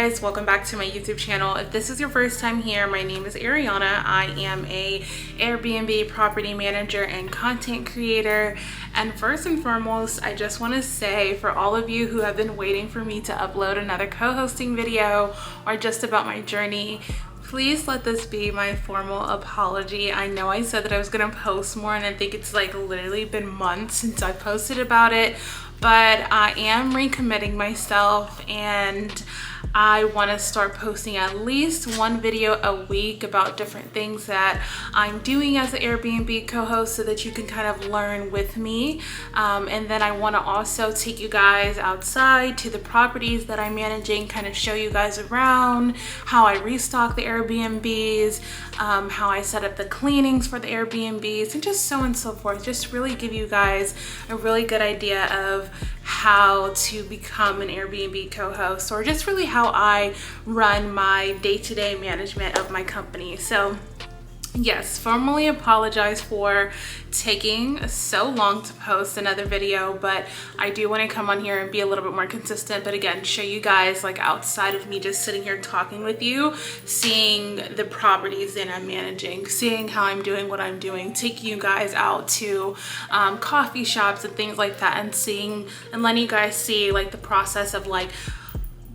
guys, welcome back to my YouTube channel. If this is your first time here, my name is Ariana. I am a Airbnb property manager and content creator. And first and foremost, I just want to say for all of you who have been waiting for me to upload another co-hosting video or just about my journey, please let this be my formal apology. I know I said that I was gonna post more, and I think it's like literally been months since I posted about it, but I am recommitting myself and I want to start posting at least one video a week about different things that I'm doing as an Airbnb co-host so that you can kind of learn with me. And then I want to also take you guys outside to the properties that I'm managing, kind of show you guys around, how I restock the Airbnbs, how I set up the cleanings for the Airbnbs, and just so on and so forth. Just really give you guys a really good idea of how to become an Airbnb co-host, or just really how I run my day-to-day management of my company. So yes, formally apologize for taking so long to post another video, but I do want to come on here and be a little bit more consistent, but again, show you guys like outside of me just sitting here talking with you, seeing the properties that I'm managing, seeing how I'm doing what I'm doing, taking you guys out to coffee shops and things like that, and seeing and letting you guys see like the process of like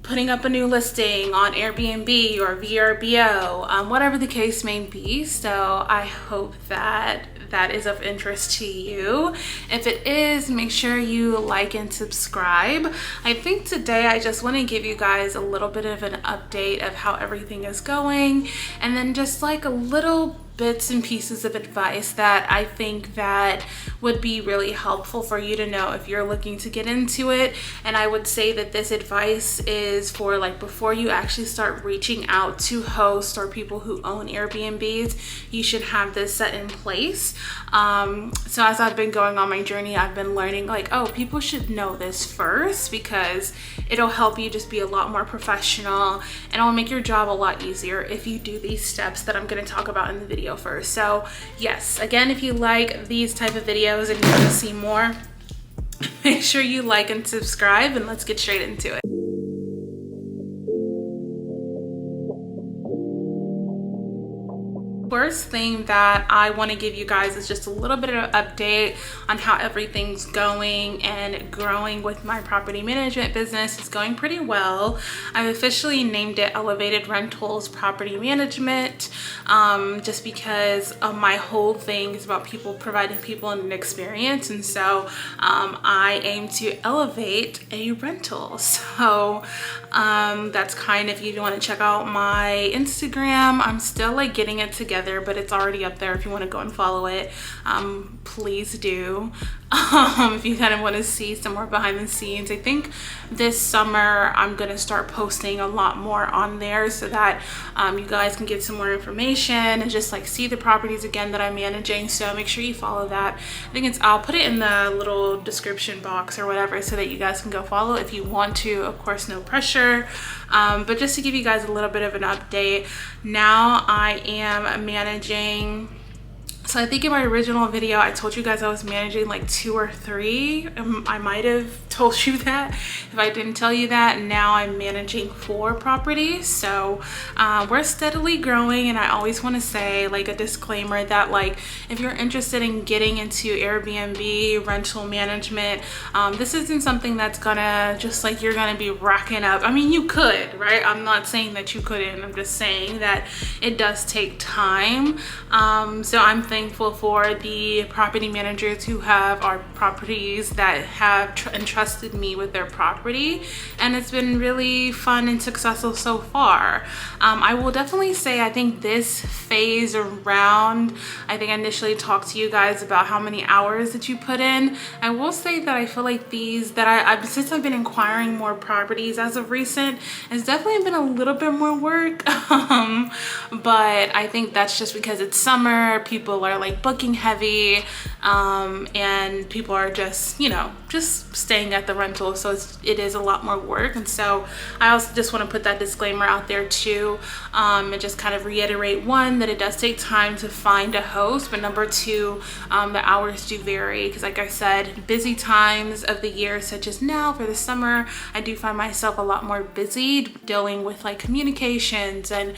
putting up a new listing on Airbnb or VRBO, whatever the case may be. So I hope that that is of interest to you. If it is, make sure you like and subscribe. I think today I just want to give you guys a little bit of an update of how everything is going, and then just like a little bits and pieces of advice that I think that would be really helpful for you to know if you're looking to get into it. And I would say that this advice is for like before you actually start reaching out to hosts or people who own Airbnbs, you should have this set in place. So as I've been going on my journey, I've been learning like, oh, people should know this first, because it'll help you just be a lot more professional, and it'll make your job a lot easier if you do these steps that I'm going to talk about in the video first. So yes, again, if you like these type of videos and you want to see more, make sure you like and subscribe, and let's get straight into it. First thing that I want to give you guys is just a little bit of an update on how everything's going and growing with my property management business. It's going pretty well. I've officially named it Elevated Rentals Property Management, just because my whole thing is about providing people an experience, and so I aim to elevate a rental. So that's kind of, if you want to check out my Instagram, I'm still like getting it together, but it's already up there if you want to go and follow it. Please do. If you kind of want to see some more behind the scenes, I think this summer I'm going to start posting a lot more on there so that you guys can get some more information and just like see the properties again that I'm managing. So make sure you follow that. I think I'll put it in the little description box or whatever so that you guys can go follow if you want to. Of course, no pressure. But just to give you guys a little bit of an update, now I am managing. So I think in my original video, I told you guys I was managing like 2 or 3. I might have told you that if I didn't tell you that. Now I'm managing 4 properties. So we're steadily growing, and I always want to say like a disclaimer that like if you're interested in getting into Airbnb rental management, this isn't something that's gonna just like you're gonna be racking up. I mean, you could, right? I'm not saying that you couldn't. I'm just saying that it does take time. So I'm thankful for the property managers who have our properties that have entrusted me with their property, and it's been really fun and successful so far. I will definitely say I think this phase around, I think I initially talked to you guys about how many hours that you put in. I will say that I feel like these that I've since I've been inquiring more properties as of recent, it's definitely been a little bit more work. But I think that's just because it's summer, people are like booking heavy, and people are just, you know, just staying at the rental. So it is a lot more work. And so I also just want to put that disclaimer out there too, and just kind of reiterate, one, that it does take time to find a host, but number two, the hours do vary, because like I said, busy times of the year, such as now for the summer, I do find myself a lot more busy dealing with like communications and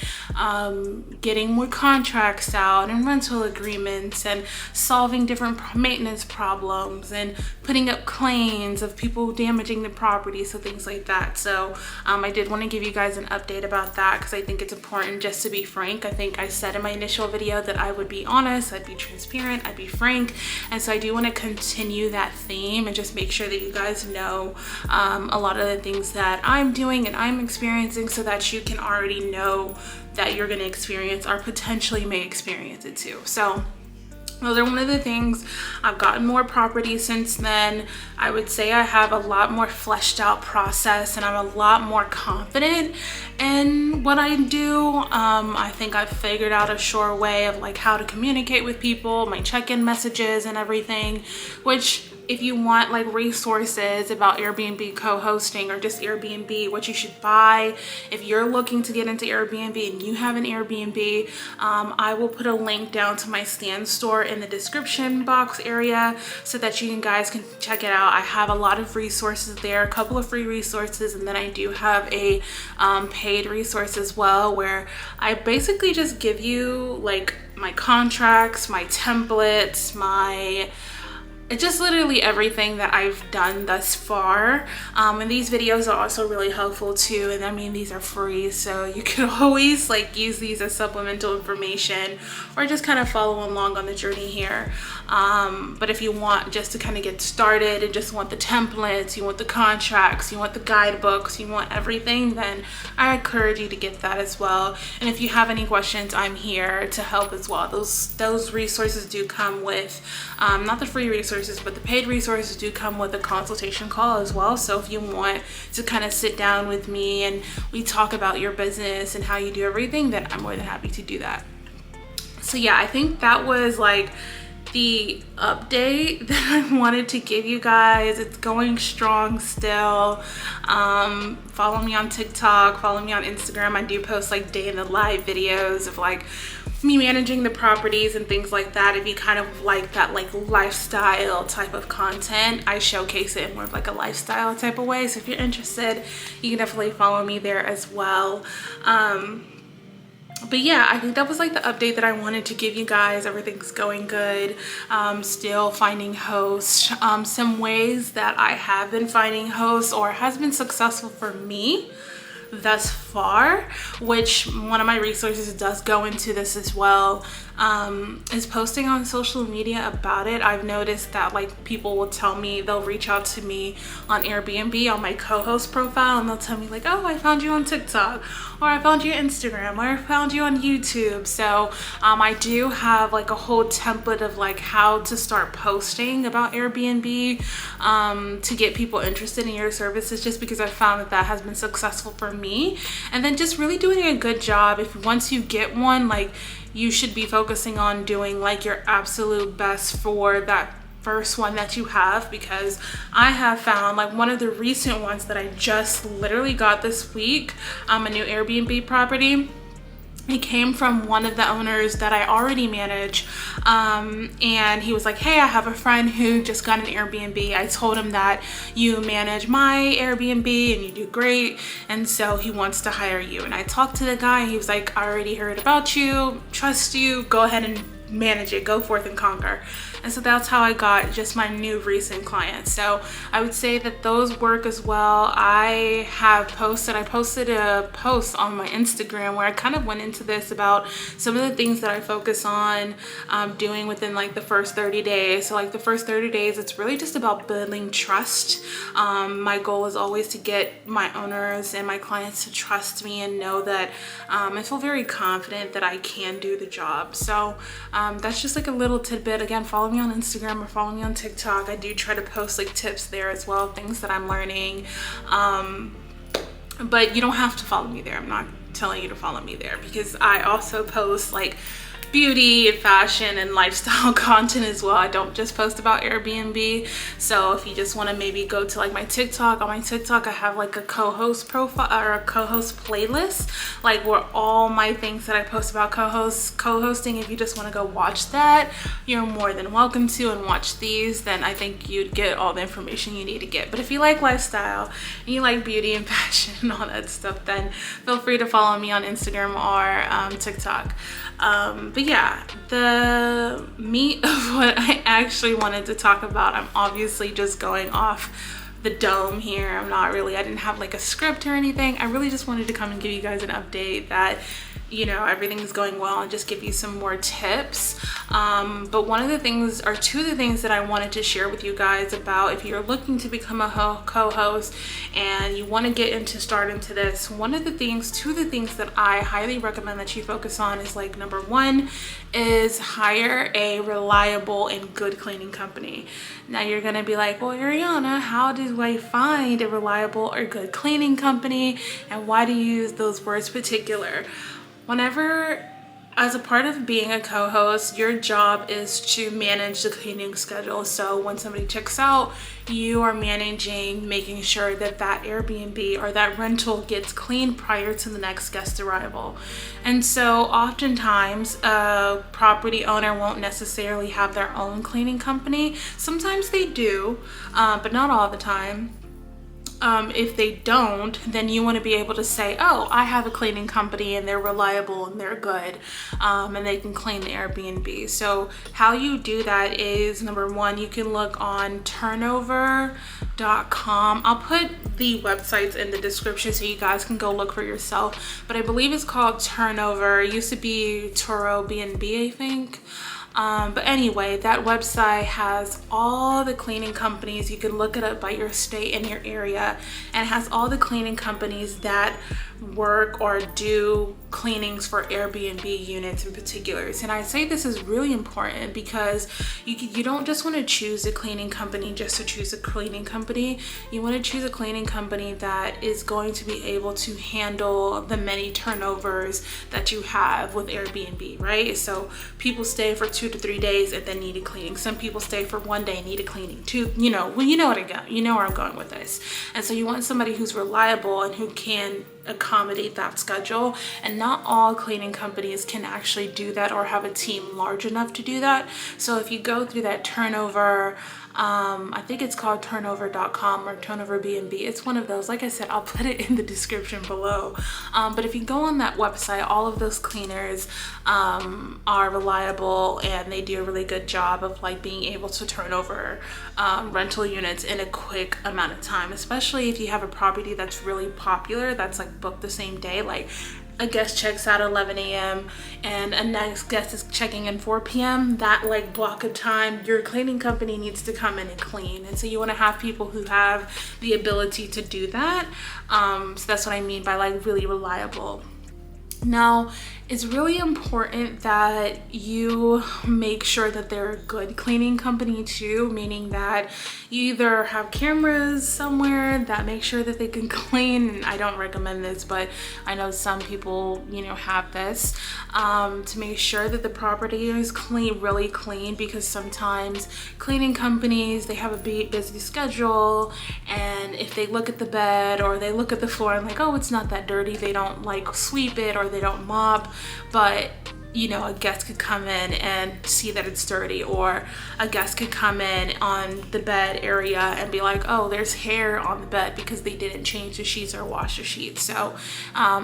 getting more contracts out and rental agreements and solving different maintenance problems and putting up claims of people damaging the property, so things like that. So I did want to give you guys an update about that, because I think it's important just to be frank. I think I said in my initial video that I would be honest, I'd be transparent, I'd be frank, and so I do want to continue that theme and just make sure that you guys know a lot of the things that I'm doing and I'm experiencing, so that you can already know that you're going to experience or potentially may experience it too. So those are one of the things. I've gotten more properties since then. I would say I have a lot more fleshed out process, and I'm a lot more confident in what I do. I think I've figured out a sure way of like how to communicate with people, my check-in messages and everything, which if you want like resources about Airbnb co-hosting or just Airbnb, what you should buy, if you're looking to get into Airbnb and you have an Airbnb, I will put a link down to my Stan store in the description box area so that you guys can check it out. I have a lot of resources there, a couple of free resources, and then I do have a paid resource as well, where I basically just give you like my contracts, my templates, it's just literally everything that I've done thus far. And these videos are also really helpful too. And I mean, these are free, so you can always like use these as supplemental information or just kind of follow along on the journey here. But if you want just to kind of get started and just want the templates, you want the contracts, you want the guidebooks, you want everything, then I encourage you to get that as well. And if you have any questions, I'm here to help as well. Those resources do come with, not the free resources, but the paid resources do come with a consultation call as well. So if you want to kind of sit down with me and we talk about your business and how you do everything, then I'm more than happy to do that. So yeah, I think that was like the update that I wanted to give you guys. It's going strong still. Follow me on TikTok, follow me on Instagram. I do post like day in the life videos of like me managing the properties and things like that. If you kind of like that like lifestyle type of content, I showcase it in more of like a lifestyle type of way. So if you're interested, you can definitely follow me there as well. But yeah, I think that was like the update that I wanted to give you guys. Everything's going good. Still finding hosts. Some ways that I have been finding hosts or has been successful for me thus far, which one of my resources does go into this as well, is posting on social media about it. I've noticed that like people will tell me, they'll reach out to me on Airbnb on my co-host profile, and they'll tell me like, oh, I found you on TikTok, or I found you on Instagram, or I found you on YouTube. So I do have like a whole template of like how to start posting about Airbnb to get people interested in your services, just because I found that has been successful for me. And then just really doing a good job. If once you get one, like you should be focusing on doing like your absolute best for that first one that you have, because I have found like one of the recent ones that I just literally got this week, a new Airbnb property. It came from one of the owners that I already manage, and he was like, hey, I have a friend who just got an Airbnb. I told him that you manage my Airbnb and you do great, and so he wants to hire you. And I talked to the guy, and he was like, I already heard about you, trust you, go ahead and manage it, go forth and conquer. And so that's how I got just my new recent clients. So I would say that those work as well. I posted a post on my Instagram where I kind of went into this about some of the things that I focus on doing within like the first 30 days. So like the first 30 days, it's really just about building trust. My goal is always to get my owners and my clients to trust me and know that I feel very confident that I can do the job. So that's just like a little tidbit. Again, follow me on Instagram or follow me on TikTok. I do try to post like tips there as well, things that I'm learning. But you don't have to follow me there. I'm not telling you to follow me there, because I also post like beauty, fashion, and lifestyle content as well. I don't just post about Airbnb. So if you just want to maybe go to like my TikTok, on my TikTok I have like a co-host profile or a co-host playlist, like where all my things that I post about co-hosting, if you just want to go watch that, you're more than welcome to, and watch these, then I think you'd get all the information you need to get. But if you like lifestyle and you like beauty and fashion and all that stuff, then feel free to follow me on Instagram or TikTok. But yeah, the meat of what I actually wanted to talk about, I'm obviously just going off the dome here. I didn't have like a script or anything. I really just wanted to come and give you guys an update that, you know, everything's going well and just give you some more tips. But one of the things, or two of the things that I wanted to share with you guys about if you're looking to become a co-host and you want to start into this, two of the things that I highly recommend that you focus on is, like, number one is hire a reliable and good cleaning company. Now you're gonna be like, well, Ariana, how do I find a reliable or good cleaning company, and why do you use those words particular? Whenever, as a part of being a co-host, your job is to manage the cleaning schedule. So when somebody checks out, you are making sure that that Airbnb or that rental gets cleaned prior to the next guest arrival. And so oftentimes a property owner won't necessarily have their own cleaning company. Sometimes they do, but not all the time. If they don't, then you want to be able to say, oh, I have a cleaning company and they're reliable and they're good, and they can clean the Airbnb. So how you do that is, number one, you can look on turnover.com. I'll put the websites in the description so you guys can go look for yourself, but I believe it's called Turnover. It used to be Turo B&B, I think. But anyway, that website has all the cleaning companies. You can look it up by your state and your area, and it has all the cleaning companies that work or do cleanings for Airbnb units in particulars. And I say this is really important because you don't just want to choose a cleaning company just to choose a cleaning company. You want to choose a cleaning company that is going to be able to handle the many turnovers that you have with Airbnb, right? So people stay for 2 to 3 days and then need a cleaning. Some people stay for 1 day and need a cleaning too. You know where I'm going with this. And so you want somebody who's reliable and who can accommodate that schedule, and not all cleaning companies can actually do that or have a team large enough to do that. So if you go through that Turnover, I think it's called turnover.com or Turnover B&B. It's one of those. Like I said, I'll put it in the description below. But if you go on that website, all of those cleaners are reliable, and they do a really good job of like being able to turn over rental units in a quick amount of time, especially if you have a property that's really popular, that's like booked the same day. Like a guest checks out at 11 a.m. and a next guest is checking in 4 p.m. That like block of time, your cleaning company needs to come in and clean. And so you want to have people who have the ability to do that. So that's what I mean by like really reliable. Now, it's really important that you make sure that they're a good cleaning company too, meaning that you either have cameras somewhere that make sure that they can clean. And I don't recommend this, but I know some people, have this, to make sure that the property is clean, really clean, because sometimes cleaning companies, they have a busy schedule, and if they look at the bed or they look at the floor and like, oh, it's not that dirty, they don't like sweep it or they don't mop. But a guest could come in and see that it's dirty, or a guest could come in on the bed area and be like, oh, there's hair on the bed because they didn't change the sheets or wash the sheets. So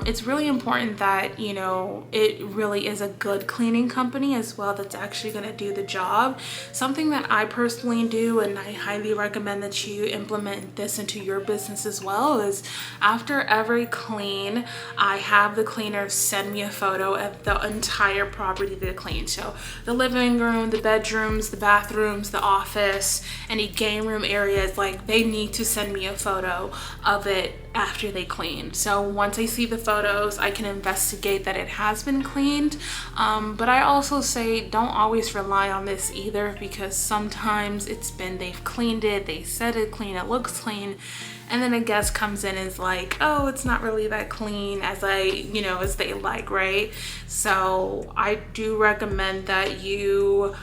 it's really important that it really is a good cleaning company as well that's actually going to do the job. Something that I personally do, and I highly recommend that you implement this into your business as well, is after every clean, I have the cleaners send me a photo of the entire property to clean. So the living room, the bedrooms, the bathrooms, the office, any game room areas, like they need to send me a photo of it after they clean. So once I see the photos, I can investigate that it has been cleaned. But I also say don't always rely on this either, because sometimes they've cleaned it, they said it clean, it looks clean, and then a guest comes in and is like, oh, it's not really that clean as as they like, right? So I do recommend that you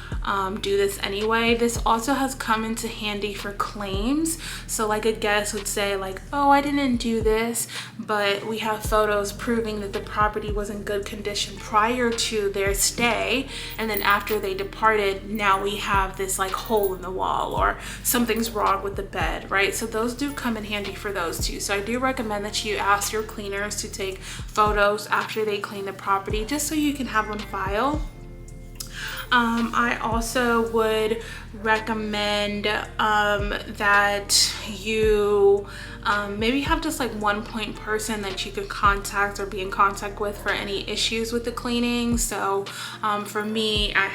do this anyway. This also has come into handy for claims. So like a guest would say like, oh, I didn't do this, but we have photos proving that the property was in good condition prior to their stay, and then after they departed, now we have this like hole in the wall or something's wrong with the bed, right? So those do come in handy for those too. So I do recommend that you ask your cleaners to take photos after they clean the property, just so you can have on file. I also would recommend that you maybe have just like one point person that you could contact or be in contact with for any issues with the cleaning. So for me, I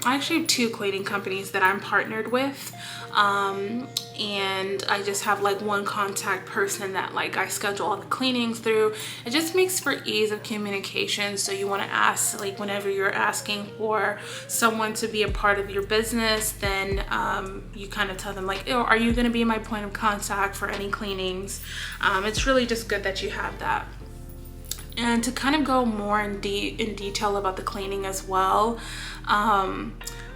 actually have 2 cleaning companies that I'm partnered with, and I just have like one contact person that like I schedule all the cleanings through. It just makes for ease of communication. So you want to ask, like whenever you're asking for someone to be a part of your business, then you kind of tell them like, oh, are you going to be my point of contact for any cleanings? It's really just good that you have that. And to kind of go more in detail about the cleaning as well,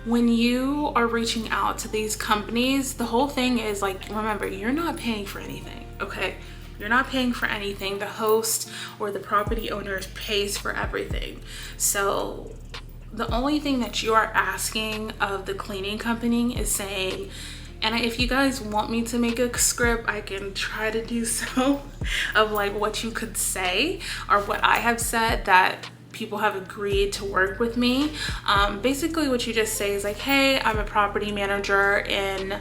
when you are reaching out to these companies, the whole thing is like, remember, you're not paying for anything, okay? You're not paying for anything. The host or the property owner pays for everything. So the only thing that you are asking of the cleaning company is saying, and if you guys want me to make a script, I can try to do so, of like what you could say or what I have said that people have agreed to work with me. Basically what you just say is like, hey, I'm a property manager in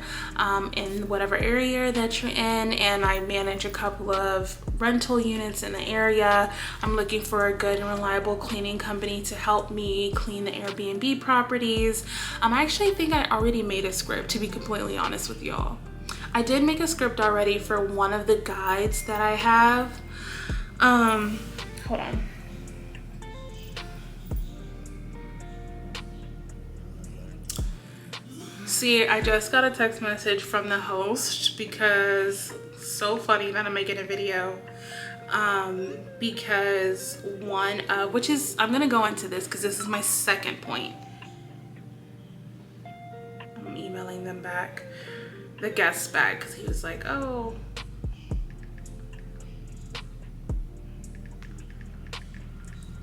whatever area that you're in, and I manage a couple of rental units in the area. I'm looking for a good and reliable cleaning company to help me clean the Airbnb properties. I actually think I already made a script, to be completely honest with y'all. I did make a script already for one of the guides that I have. Hold on. See, I just got a text message from the host because it's so funny that I'm making a video. Because I'm gonna go into this because this is my second point. I'm emailing them back, the guest back, because he was like, oh.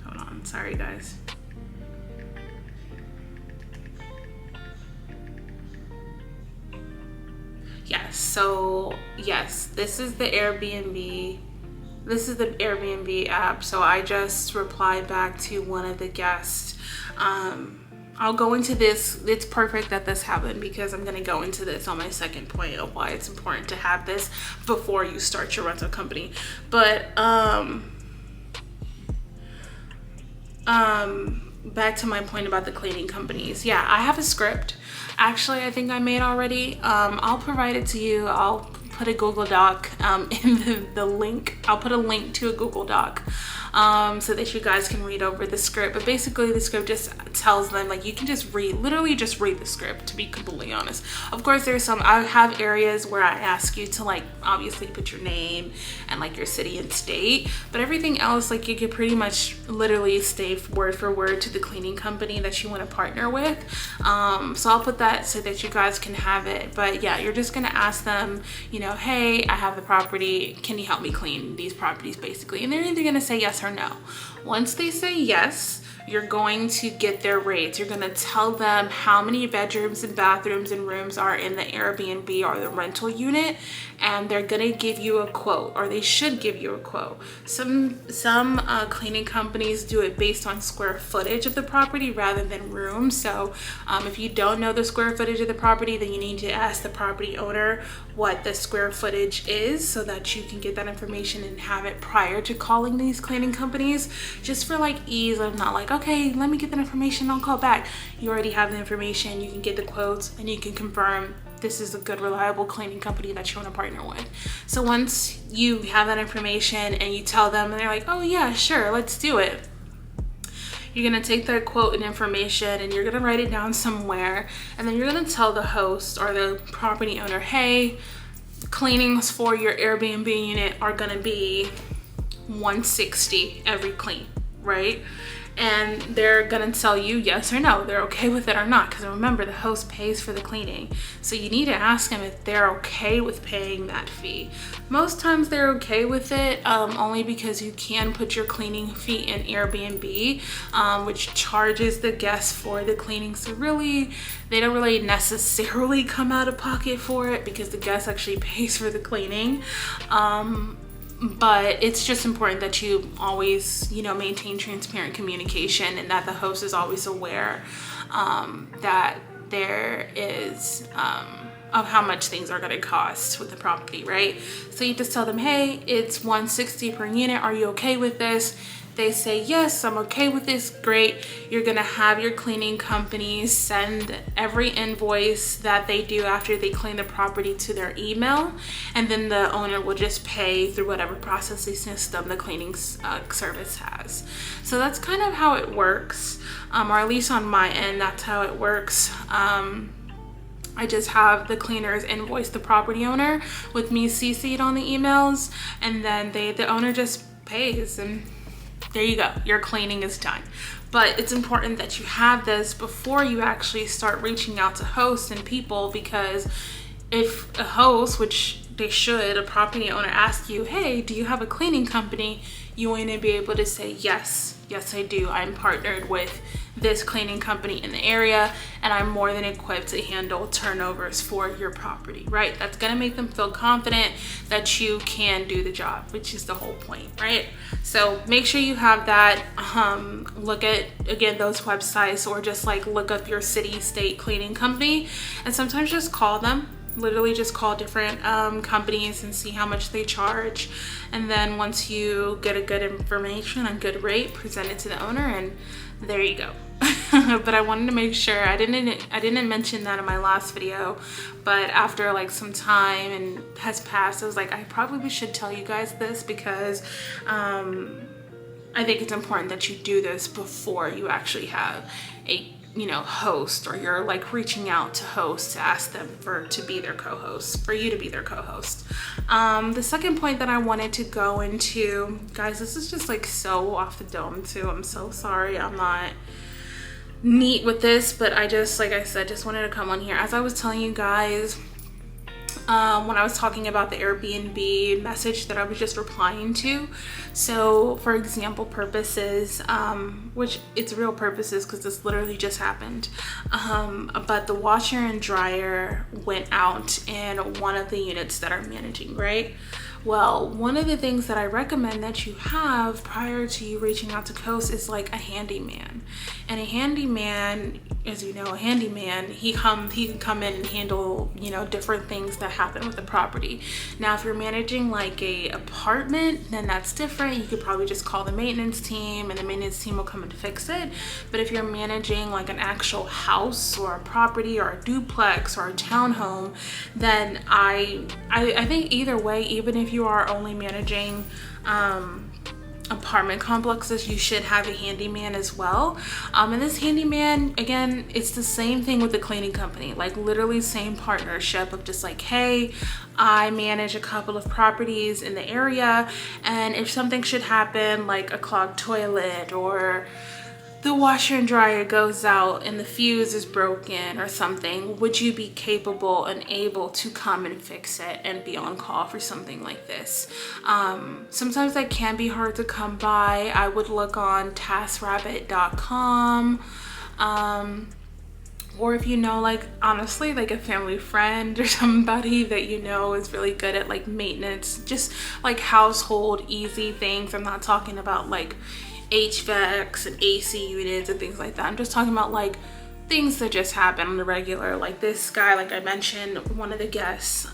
Hold on, sorry guys. Yes, so yes, this is the Airbnb app. So I just replied back to one of the guests. I'll go into this. It's perfect that this happened because I'm going to go into this on my second point of why it's important to have this before you start your rental company. But back to my point about the cleaning companies. Yeah, I have a script. Actually, I think I made already. I'll provide it to you. I'll put a Google Doc in the link. I'll put a link to a Google Doc so that you guys can read over the script. But basically the script just tells them, like, you can just literally just read the script, to be completely honest. Of course, I have areas where I ask you to, like, obviously put your name and like your city and state, but everything else, like, you could pretty much literally stay word for word to the cleaning company that you want to partner with. So I'll put that so that you guys can have it. But yeah, you're just gonna ask them, you know, hey, I have the property, can you help me clean these properties, basically? And they're either gonna say yes or no. Once they say yes, you're going to get their rates. You're going to tell them how many bedrooms and bathrooms and rooms are in the Airbnb or the rental unit, and they're going to give you a quote, or they should give you a quote. Some cleaning companies do it based on square footage of the property rather than rooms. So if you don't know the square footage of the property, then you need to ask the property owner what the square footage is so that you can get that information and have it prior to calling these cleaning companies, just for like ease of not like, okay, let me get that information, I'll call back. You already have the information, you can get the quotes, and you can confirm this is a good, reliable cleaning company that you want to partner with. So once you have that information and you tell them, and they're like, oh yeah, sure, let's do it. You're gonna take that quote and information and you're gonna write it down somewhere, and then you're gonna tell the host or the property owner, hey, cleanings for your Airbnb unit are gonna be $160 every clean, right? And they're gonna tell you yes or no, they're okay with it or not, because remember, the host pays for the cleaning. So you need to ask them if they're okay with paying that fee. Most times they're okay with it, only because you can put your cleaning fee in Airbnb, which charges the guests for the cleaning. So really, they don't really necessarily come out of pocket for it because the guest actually pays for the cleaning. But it's just important that you always, maintain transparent communication, and that the host is always aware that there is of how much things are going to cost with the property, right? So you just tell them, hey, it's $160 per unit. Are you okay with this? They say, yes, I'm okay with this. Great. You're going to have your cleaning company send every invoice that they do after they clean the property to their email. And then the owner will just pay through whatever processing system the cleaning service has. So that's kind of how it works. Or at least on my end, that's how it works. I just have the cleaners invoice the property owner with me CC'd on the emails, and then the owner just pays, and there you go, your cleaning is done. But it's important that you have this before you actually start reaching out to hosts and people, because if a host, which they should, a property owner, asks you, hey, do you have a cleaning company? You want to be able to say, yes, I do. I'm partnered with this cleaning company in the area, and I'm more than equipped to handle turnovers for your property, right? That's going to make them feel confident that you can do the job, which is the whole point, right? So make sure you have that. Look at, again, those websites, or just like look up your city, state cleaning company, and sometimes just call them. Literally just call different companies and see how much they charge, and then once you get a good information and good rate, present it to the owner, and there you go. But I wanted to make sure, I didn't mention that in my last video, but after like some time and has passed, I was like, I probably should tell you guys this, because I think it's important that you do this before you actually have a host, or you're like reaching out to hosts to ask them to be their co-host, for you to be their co-host. The second point that I wanted to go into, guys, this is just like so off the dome too. I'm so sorry I'm not neat with this, but I just, like I said, just wanted to come on here. As I was telling you guys, when I was talking about the Airbnb message that I was just replying to. So for example purposes, which it's real purposes because this literally just happened, but the washer and dryer went out in one of the units that I'm managing, right? Well, one of the things that I recommend that you have prior to you reaching out to Coast is like a handyman. And a handyman, as you know, a handyman, he can come in and handle, different things that happen with the property. Now, if you're managing like a apartment, then that's different. You could probably just call the maintenance team, and the maintenance team will come and fix it. But if you're managing like an actual house or a property or a duplex or a townhome, then I think either way, even if you are only managing apartment complexes, you should have a handyman as well. And this handyman, again, it's the same thing with the cleaning company, like literally same partnership of just like, hey, I manage a couple of properties in the area, and if something should happen, like a clogged toilet, or the washer and dryer goes out and the fuse is broken or something, would you be capable and able to come and fix it and be on call for something like this? Sometimes that can be hard to come by. I would look on taskrabbit.com, or if like honestly, like a family friend or somebody that is really good at like maintenance, just like household easy things. I'm not talking about like HVACs and AC units and things like that. I'm just talking about like things that just happen on the regular. Like this guy, like I mentioned, one of the guests,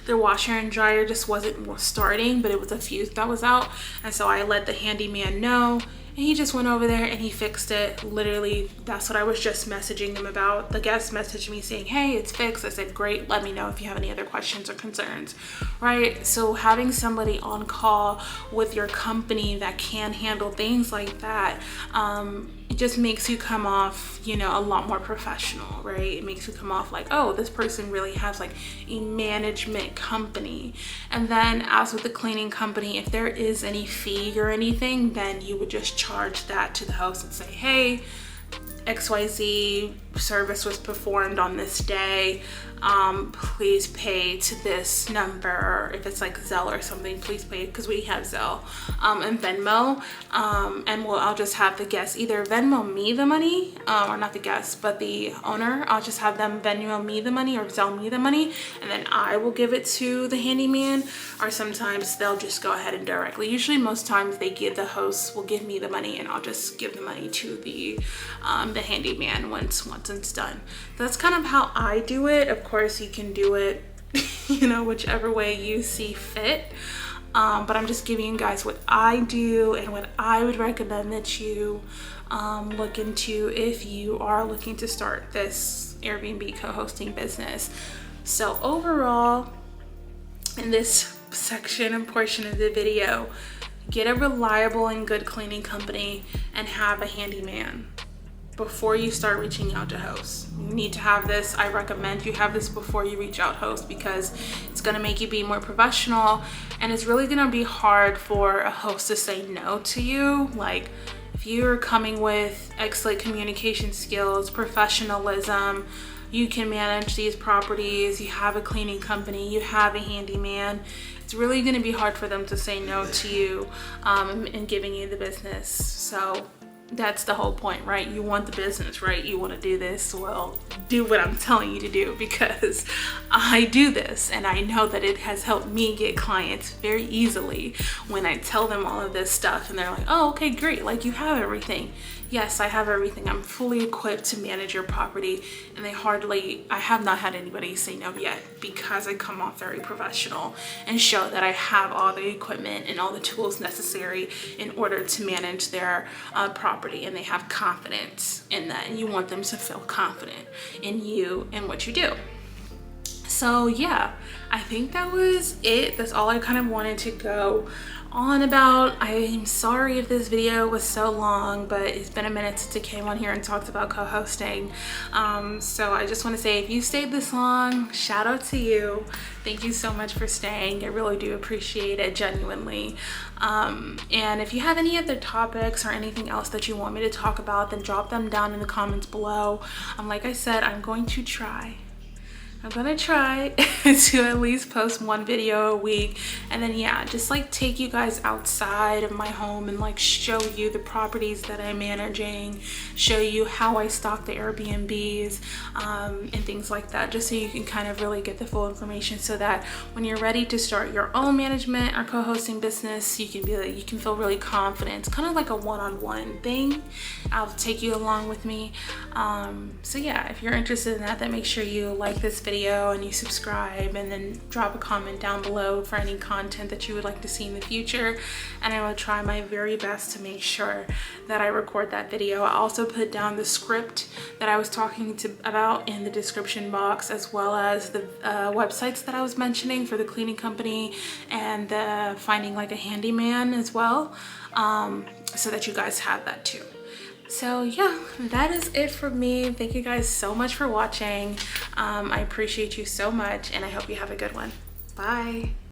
their washer and dryer just wasn't starting, but it was a fuse that was out, and so I let the handyman know, And he just went over there and he fixed it. Literally, that's what I was just messaging them about. The guest messaged me saying, hey, it's fixed. I said, great, let me know if you have any other questions or concerns, right? So having somebody on call with your company that can handle things like that, it just makes you come off, you know, a lot more professional, right? It makes you come off like, oh, this person really has like a management company. And then as with the cleaning company, if there is any fee or anything, then you would just charge that to the host and say, hey, XYZ service was performed on this day. Please pay to this number. Or if it's like Zelle or something, please pay, because we have Zelle and Venmo. And I'll just have the guest either Venmo me the money, or not the guest, but the owner. I'll just have them Venmo me the money or Zelle me the money, and then I will give it to the handyman. Or sometimes they'll just go ahead and directly. Usually, most times the host will give me the money, and I'll just give the money to the handyman once it's done. That's kind of how I do it. Of course, you can do it, you know, whichever way you see fit. But I'm just giving you guys what I do and what I would recommend that you look into if you are looking to start this Airbnb co-hosting business. So overall, in this section and portion of the video, get a reliable and good cleaning company and have a handyman before you start reaching out to hosts. You need to have this. I recommend you have this before you reach out hosts, because it's going to make you be more professional, and it's really going to be hard for a host to say no to you. Like, if you're coming with excellent communication skills, professionalism, you can manage these properties, you have a cleaning company, you have a handyman, it's really going to be hard for them to say no to you in giving you the business. So that's the whole point, right? You want the business, right? You want to do this. Well, do what I'm telling you to do, because I do this and I know that it has helped me get clients very easily when I tell them all of this stuff and they're like, oh, okay, great. Like, you have everything. Yes, I have everything. I'm fully equipped to manage your property. And I have not had anybody say no yet, because I come off very professional and show that I have all the equipment and all the tools necessary in order to manage their property, and they have confidence in that. And you want them to feel confident in you and what you do. So yeah, I think that was it. That's all I kind of wanted to go on about. I'm sorry if this video was so long, but it's been a minute since I came on here and talked about co-hosting. So I just want to say, if you stayed this long, shout out to you. Thank you so much for staying. I really do appreciate it, genuinely. And if you have any other topics or anything else that you want me to talk about, then drop them down in the comments below. Like I said, I'm going to try to at least post one video a week, and then yeah, just like take you guys outside of my home and like show you the properties that I'm managing, show you how I stock the Airbnbs and things like that, just so you can kind of really get the full information, so that when you're ready to start your own management or co-hosting business, you can feel really confident. It's kind of like a one-on-one thing. I'll take you along with me. So yeah, if you're interested in that, then make sure you like this video and you subscribe, and then drop a comment down below for any content that you would like to see in the future, and I will try my very best to make sure that I record that video. I also put down the script that I was talking about in the description box, as well as the websites that I was mentioning for the cleaning company and finding like a handyman as well, so that you guys have that too. So yeah, that is it for me. Thank you guys so much for watching. I appreciate you so much, and I hope you have a good one. Bye.